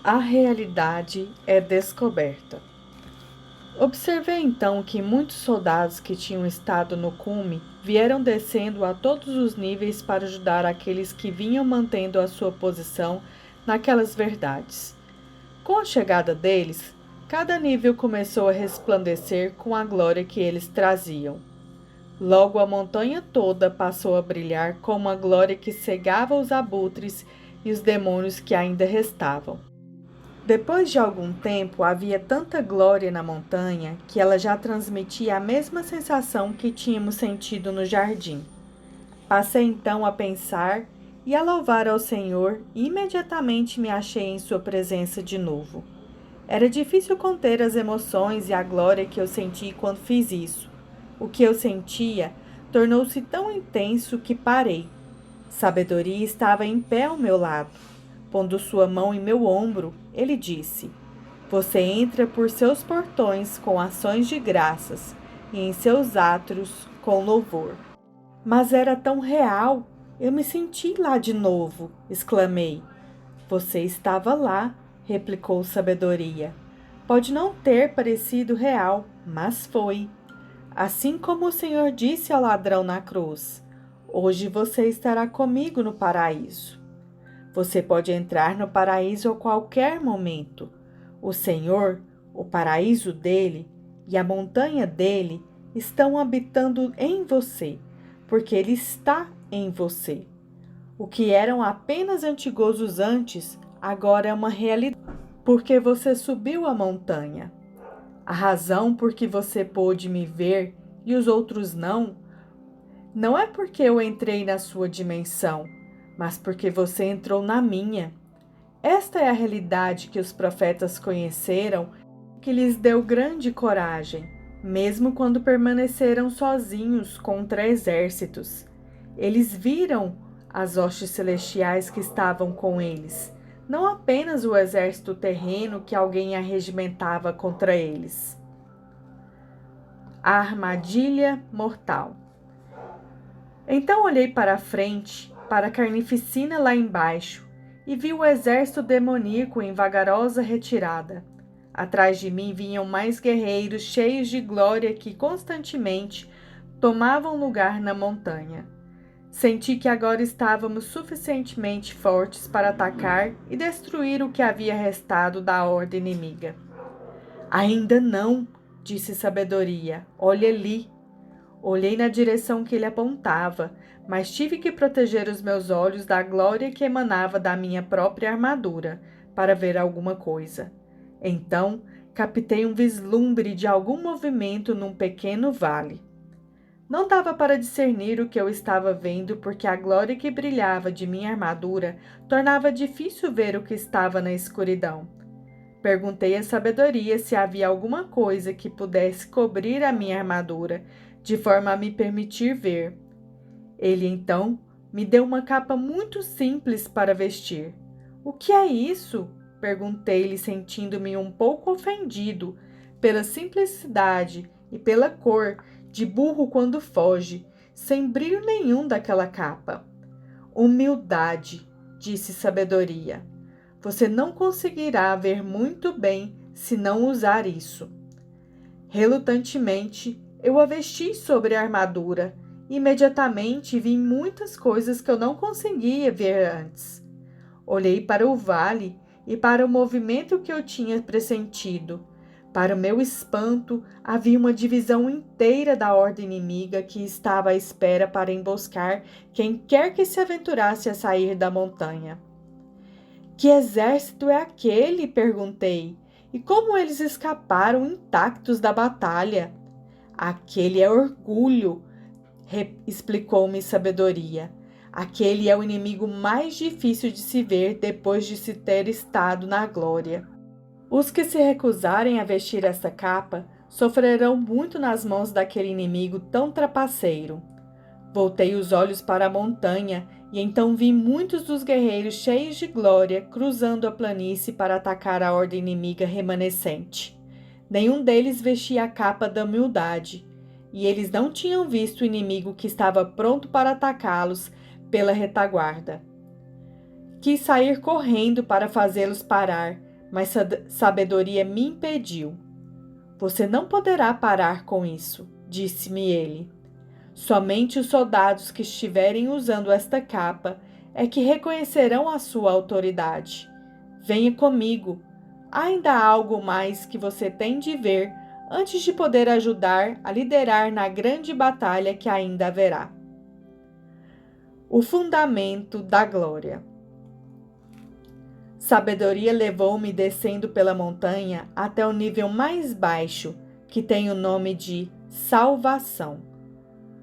A realidade é descoberta. Observei então que muitos soldados que tinham estado no cume vieram descendo a todos os níveis para ajudar aqueles que vinham mantendo a sua posição naquelas verdades. Com a chegada deles, cada nível começou a resplandecer com a glória que eles traziam. Logo a montanha toda passou a brilhar com uma glória que cegava os abutres e os demônios que ainda restavam. Depois de algum tempo, havia tanta glória na montanha que ela já transmitia a mesma sensação que tínhamos sentido no jardim. Passei então a pensar e a louvar ao Senhor e imediatamente me achei em sua presença de novo. Era difícil conter as emoções e a glória que eu senti quando fiz isso. O que eu sentia tornou-se tão intenso que parei. Sabedoria estava em pé ao meu lado. Pondo sua mão em meu ombro, ele disse: Você entra por seus portões com ações de graças e em seus átrios com louvor. Mas era tão real, eu me senti lá de novo, exclamei. Você estava lá, replicou Sabedoria. Pode não ter parecido real, mas foi. Assim como o Senhor disse ao ladrão na cruz: Hoje você estará comigo no paraíso. Você pode entrar no paraíso a qualquer momento. O Senhor, o paraíso dele e a montanha dele estão habitando em você, porque ele está em você. O que eram apenas antigosos antes, agora é uma realidade, porque você subiu a montanha. A razão por que você pôde me ver e os outros não é porque eu entrei na sua dimensão, mas porque você entrou na minha. Esta é a realidade que os profetas conheceram, que lhes deu grande coragem, mesmo quando permaneceram sozinhos contra exércitos. Eles viram as hostes celestiais que estavam com eles, não apenas o exército terreno que alguém arregimentava contra eles. A armadilha mortal. Então olhei para a frente, para a carnificina lá embaixo, e vi o exército demoníaco em vagarosa retirada. Atrás de mim vinham mais guerreiros cheios de glória que constantemente tomavam lugar na montanha. Senti que agora estávamos suficientemente fortes para atacar e destruir o que havia restado da horda inimiga. Ainda não, disse Sabedoria. Olhe ali. Olhei na direção que ele apontava, mas tive que proteger os meus olhos da glória que emanava da minha própria armadura, para ver alguma coisa. Então, captei um vislumbre de algum movimento num pequeno vale. Não dava para discernir o que eu estava vendo, porque a glória que brilhava de minha armadura tornava difícil ver o que estava na escuridão. Perguntei à Sabedoria se havia alguma coisa que pudesse cobrir a minha armadura, de forma a me permitir ver. Ele então me deu uma capa muito simples para vestir. O que é isso? Perguntei-lhe, sentindo-me um pouco ofendido pela simplicidade e pela cor de burro quando foge, sem brilho nenhum daquela capa. Humildade, disse Sabedoria. Você não conseguirá ver muito bem se não usar isso. Relutantemente, eu a vesti sobre a armadura. Imediatamente vi muitas coisas que eu não conseguia ver antes. Olhei para o vale e para o movimento que eu tinha pressentido. Para o meu espanto, havia uma divisão inteira da horda inimiga que estava à espera para emboscar quem quer que se aventurasse a sair da montanha. Que exército é aquele? Perguntei. E como eles escaparam intactos da batalha? Aquele é orgulho, explicou-me Sabedoria. Aquele é o inimigo mais difícil de se ver depois de se ter estado na glória. Os que se recusarem a vestir essa capa sofrerão muito nas mãos daquele inimigo tão trapaceiro. Voltei os olhos para a montanha e então vi muitos dos guerreiros cheios de glória cruzando a planície para atacar a horda inimiga remanescente. Nenhum deles vestia a capa da humildade, e eles não tinham visto o inimigo que estava pronto para atacá-los pela retaguarda. Quis sair correndo para fazê-los parar, mas sabedoria me impediu. Você não poderá parar com isso, disse-me ele. Somente os soldados que estiverem usando esta capa é que reconhecerão a sua autoridade. Venha comigo. Ainda há algo mais que você tem de ver antes de poder ajudar a liderar na grande batalha que ainda haverá. O fundamento da glória. Sabedoria levou-me descendo pela montanha até o nível mais baixo, que tem o nome de salvação.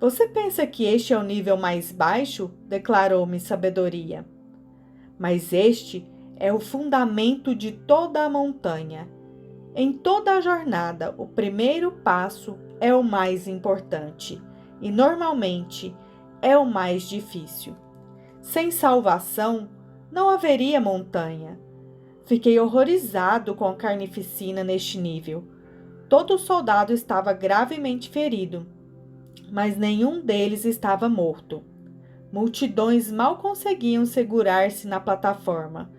Você pensa que este é o nível mais baixo? Declarou-me Sabedoria. Mas este é o fundamento de toda a montanha. Em toda a jornada, o primeiro passo é o mais importante e, normalmente, é o mais difícil. Sem salvação, não haveria montanha. Fiquei horrorizado com a carnificina neste nível. Todo soldado estava gravemente ferido, mas nenhum deles estava morto. Multidões mal conseguiam segurar-se na plataforma.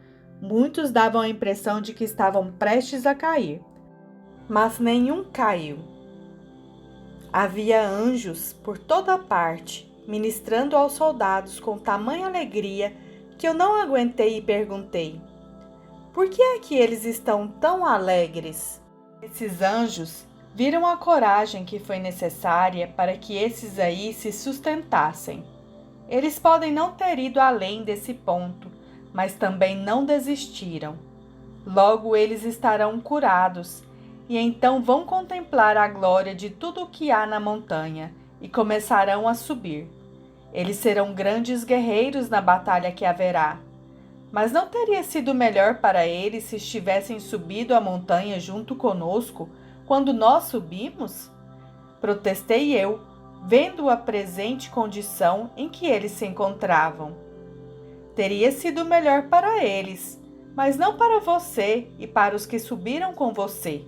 Muitos davam a impressão de que estavam prestes a cair, mas nenhum caiu. Havia anjos por toda parte, ministrando aos soldados com tamanha alegria que eu não aguentei e perguntei: por que é que eles estão tão alegres? Esses anjos viram a coragem que foi necessária para que esses aí se sustentassem. Eles podem não ter ido além desse ponto, mas também não desistiram. Logo eles estarão curados, e então vão contemplar a glória de tudo o que há na montanha, e começarão a subir. Eles serão grandes guerreiros na batalha que haverá. Mas não teria sido melhor para eles se estivessem subido a montanha junto conosco quando nós subimos? Protestei eu, vendo a presente condição em que eles se encontravam. Teria sido melhor para eles, mas não para você e para os que subiram com você.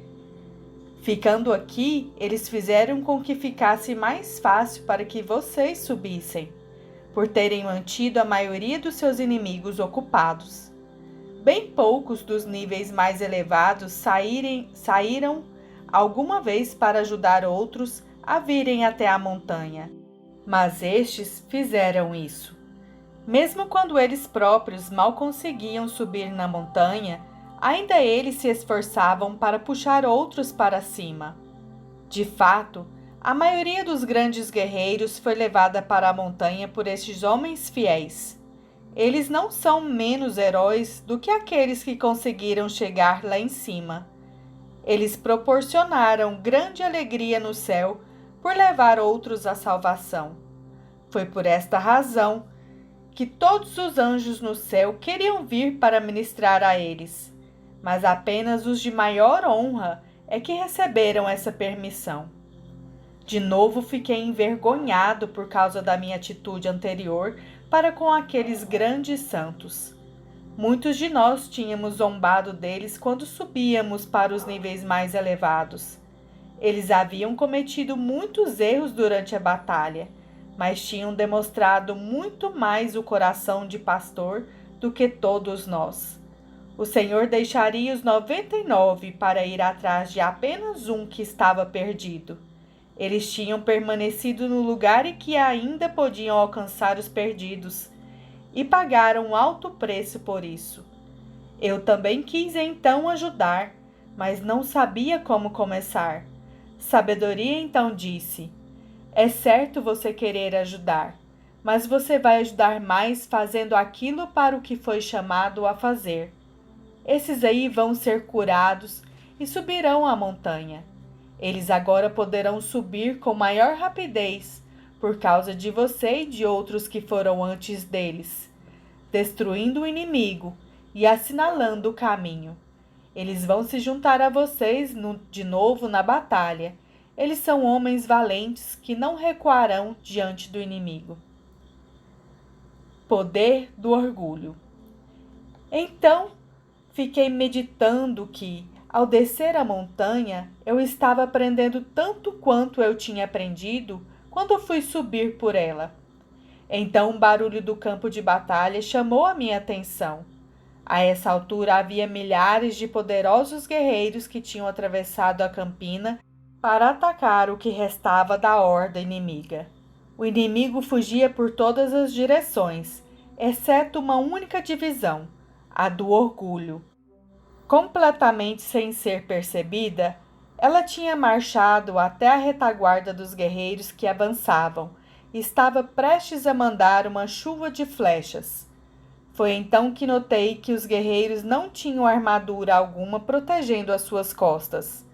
Ficando aqui, eles fizeram com que ficasse mais fácil para que vocês subissem, por terem mantido a maioria dos seus inimigos ocupados. Bem poucos dos níveis mais elevados saíram alguma vez para ajudar outros a virem até a montanha, mas estes fizeram isso. Mesmo quando eles próprios mal conseguiam subir na montanha, ainda eles se esforçavam para puxar outros para cima. De fato, a maioria dos grandes guerreiros foi levada para a montanha por estes homens fiéis. Eles não são menos heróis do que aqueles que conseguiram chegar lá em cima. Eles proporcionaram grande alegria no céu por levar outros à salvação. Foi por esta razão que todos os anjos no céu queriam vir para ministrar a eles, mas apenas os de maior honra é que receberam essa permissão. De novo fiquei envergonhado por causa da minha atitude anterior para com aqueles grandes santos. Muitos de nós tínhamos zombado deles quando subíamos para os níveis mais elevados. Eles haviam cometido muitos erros durante a batalha, mas tinham demonstrado muito mais o coração de pastor do que todos nós. O Senhor deixaria os 99 para ir atrás de apenas um que estava perdido. Eles tinham permanecido no lugar em que ainda podiam alcançar os perdidos e pagaram um alto preço por isso. Eu também quis então ajudar, mas não sabia como começar. Sabedoria então disse: é certo você querer ajudar, mas você vai ajudar mais fazendo aquilo para o que foi chamado a fazer. Esses aí vão ser curados e subirão a montanha. Eles agora poderão subir com maior rapidez, por causa de você e de outros que foram antes deles, destruindo o inimigo e assinalando o caminho. Eles vão se juntar a vocês de novo na batalha. Eles são homens valentes que não recuarão diante do inimigo. Poder do orgulho. Então, fiquei meditando que, ao descer a montanha, eu estava aprendendo tanto quanto eu tinha aprendido quando fui subir por ela. Então, um barulho do campo de batalha chamou a minha atenção. A essa altura havia milhares de poderosos guerreiros que tinham atravessado a campina para atacar o que restava da horda inimiga. O inimigo fugia por todas as direções, exceto uma única divisão, a do orgulho. Completamente sem ser percebida, ela tinha marchado até a retaguarda dos guerreiros que avançavam e estava prestes a mandar uma chuva de flechas. Foi então que notei que os guerreiros não tinham armadura alguma protegendo as suas costas.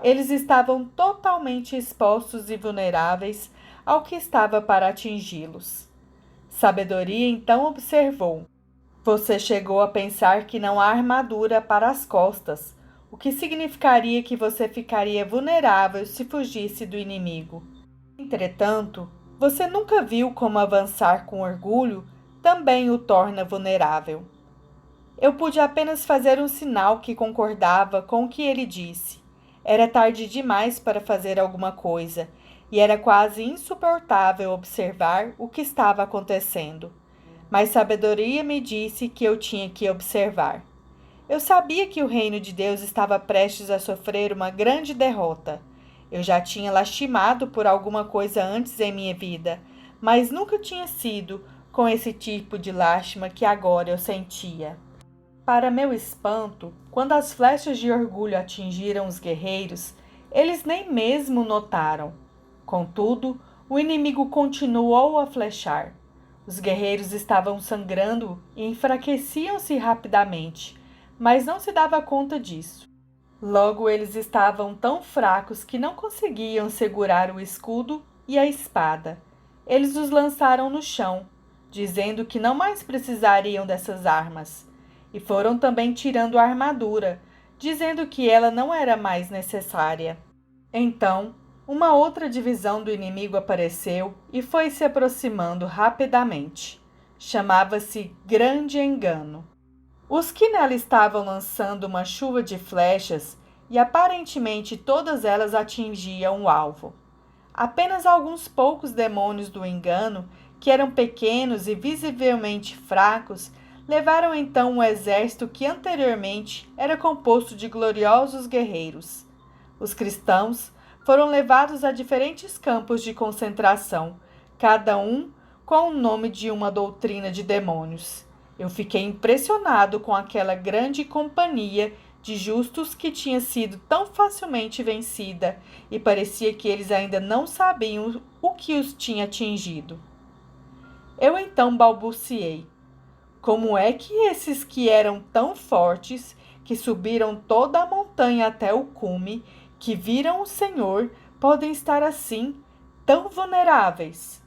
Eles estavam totalmente expostos e vulneráveis ao que estava para atingi-los. Sabedoria então observou: você chegou a pensar que não há armadura para as costas, o que significaria que você ficaria vulnerável se fugisse do inimigo. Entretanto, você nunca viu como avançar com orgulho também o torna vulnerável. Eu pude apenas fazer um sinal que concordava com o que ele disse. Era tarde demais para fazer alguma coisa, e era quase insuportável observar o que estava acontecendo. Mas sabedoria me disse que eu tinha que observar. Eu sabia que o reino de Deus estava prestes a sofrer uma grande derrota. Eu já tinha lastimado por alguma coisa antes em minha vida, mas nunca tinha sido com esse tipo de lástima que agora eu sentia. Para meu espanto, quando as flechas de orgulho atingiram os guerreiros, eles nem mesmo notaram. Contudo, o inimigo continuou a flechar. Os guerreiros estavam sangrando e enfraqueciam-se rapidamente, mas não se dava conta disso. Logo, eles estavam tão fracos que não conseguiam segurar o escudo e a espada. Eles os lançaram no chão, dizendo que não mais precisariam dessas armas, e foram também tirando a armadura, dizendo que ela não era mais necessária. Então, uma outra divisão do inimigo apareceu e foi se aproximando rapidamente. Chamava-se Grande Engano. Os que nela estavam lançando uma chuva de flechas e aparentemente todas elas atingiam o alvo. Apenas alguns poucos demônios do engano, que eram pequenos e visivelmente fracos, levaram então um exército que anteriormente era composto de gloriosos guerreiros. Os cristãos foram levados a diferentes campos de concentração, cada um com o nome de uma doutrina de demônios. Eu fiquei impressionado com aquela grande companhia de justos que tinha sido tão facilmente vencida, e parecia que eles ainda não sabiam o que os tinha atingido. Eu então balbuciei: como é que esses que eram tão fortes, que subiram toda a montanha até o cume, que viram o Senhor, podem estar assim, tão vulneráveis?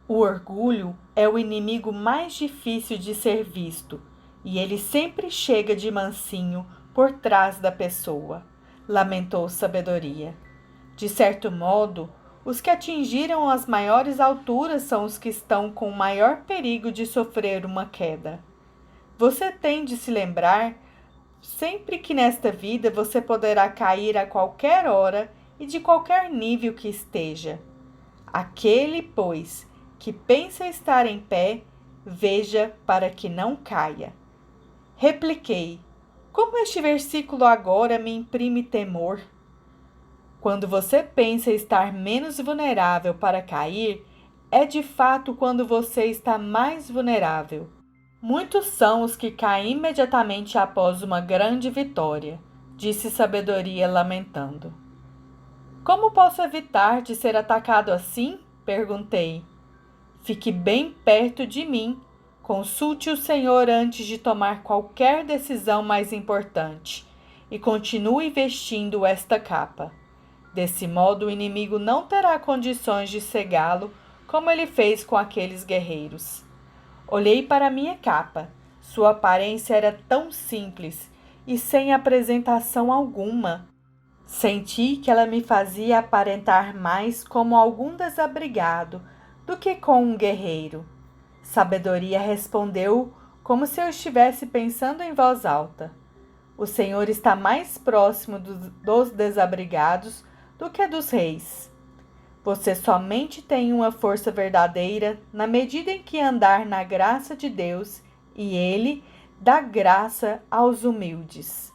O orgulho é o inimigo mais difícil de ser visto, e ele sempre chega de mansinho por trás da pessoa, lamentou Sabedoria. De certo modo, os que atingiram as maiores alturas são os que estão com maior perigo de sofrer uma queda. Você tem de se lembrar sempre que nesta vida você poderá cair a qualquer hora e de qualquer nível que esteja. Aquele, pois, que pensa estar em pé, veja para que não caia. Repliquei: como este versículo agora me imprime temor. Quando você pensa estar menos vulnerável para cair, é de fato quando você está mais vulnerável. Muitos são os que caem imediatamente após uma grande vitória, disse Sabedoria lamentando. Como posso evitar de ser atacado assim? Perguntei. Fique bem perto de mim. Consulte o Senhor antes de tomar qualquer decisão mais importante e continue vestindo esta capa. Desse modo, o inimigo não terá condições de cegá-lo como ele fez com aqueles guerreiros. Olhei para minha capa. Sua aparência era tão simples e sem apresentação alguma. Senti que ela me fazia aparentar mais como algum desabrigado do que com um guerreiro. Sabedoria respondeu como se eu estivesse pensando em voz alta. O Senhor está mais próximo dos desabrigados do que dos reis. Você somente tem uma força verdadeira na medida em que andar na graça de Deus, e Ele dá graça aos humildes.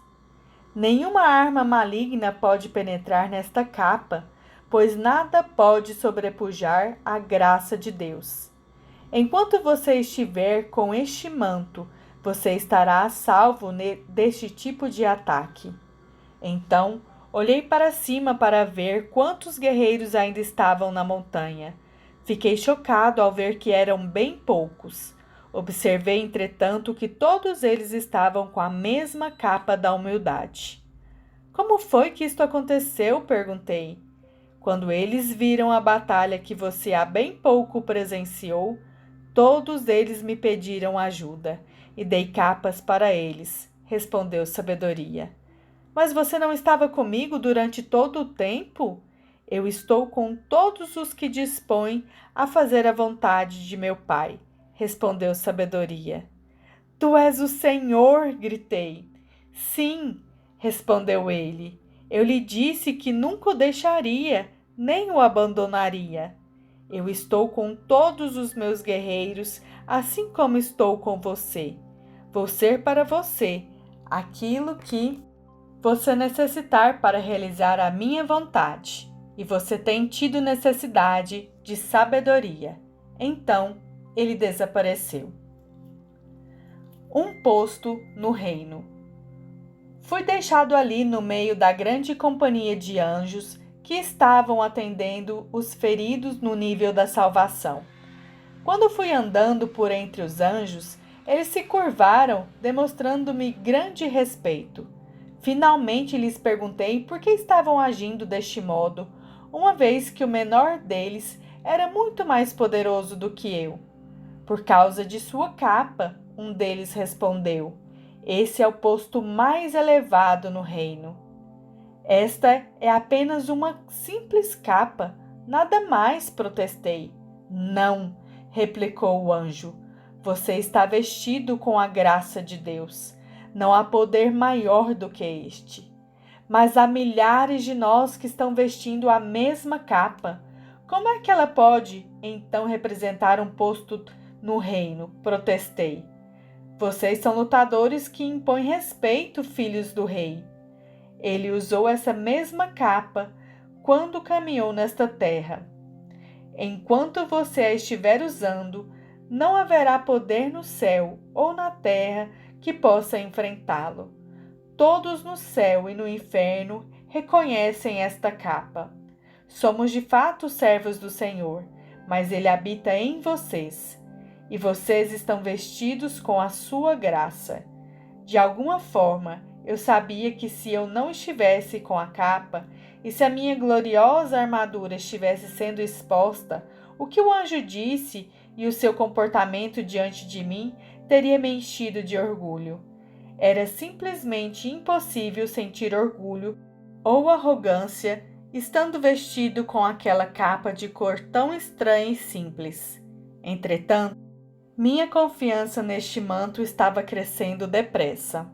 Nenhuma arma maligna pode penetrar nesta capa, pois nada pode sobrepujar a graça de Deus. Enquanto você estiver com este manto, você estará a salvo deste tipo de ataque. Então, olhei para cima para ver quantos guerreiros ainda estavam na montanha. Fiquei chocado ao ver que eram bem poucos. Observei, entretanto, que todos eles estavam com a mesma capa da humildade. Como foi que isto aconteceu? Perguntei. Quando eles viram a batalha que você há bem pouco presenciou, todos eles me pediram ajuda e dei capas para eles, respondeu Sabedoria. Mas você não estava comigo durante todo o tempo? Eu estou com todos os que dispõem a fazer a vontade de meu Pai, respondeu Sabedoria. Tu és o Senhor, gritei. Sim, respondeu ele. Eu lhe disse que nunca o deixaria, nem o abandonaria. Eu estou com todos os meus guerreiros, assim como estou com você. Vou ser para você aquilo que você necessitar para realizar a minha vontade. E você tem tido necessidade de sabedoria. Então, ele desapareceu. Um posto no reino. Fui deixado ali no meio da grande companhia de anjos que estavam atendendo os feridos no nível da salvação. Quando fui andando por entre os anjos, eles se curvaram, demonstrando-me grande respeito. Finalmente lhes perguntei por que estavam agindo deste modo, uma vez que o menor deles era muito mais poderoso do que eu. Por causa de sua capa, um deles respondeu. Esse é o posto mais elevado no reino. Esta é apenas uma simples capa, nada mais, protestei. Não, replicou o anjo. Você está vestido com a graça de Deus. Não há poder maior do que este. Mas há milhares de nós que estão vestindo a mesma capa. Como é que ela pode, então, representar um posto no reino? Protestei. Vocês são lutadores que impõem respeito, filhos do rei. Ele usou essa mesma capa quando caminhou nesta terra. Enquanto você a estiver usando, não haverá poder no céu ou na terra que possa enfrentá-lo. Todos no céu e no inferno reconhecem esta capa. Somos de fato servos do Senhor, mas Ele habita em vocês, e vocês estão vestidos com a sua graça. De alguma forma, eu sabia que se eu não estivesse com a capa, e se a minha gloriosa armadura estivesse sendo exposta, o que o anjo disse e o seu comportamento diante de mim teria me enchido de orgulho. Era simplesmente impossível sentir orgulho ou arrogância estando vestido com aquela capa de cor tão estranha e simples. Entretanto, minha confiança neste manto estava crescendo depressa.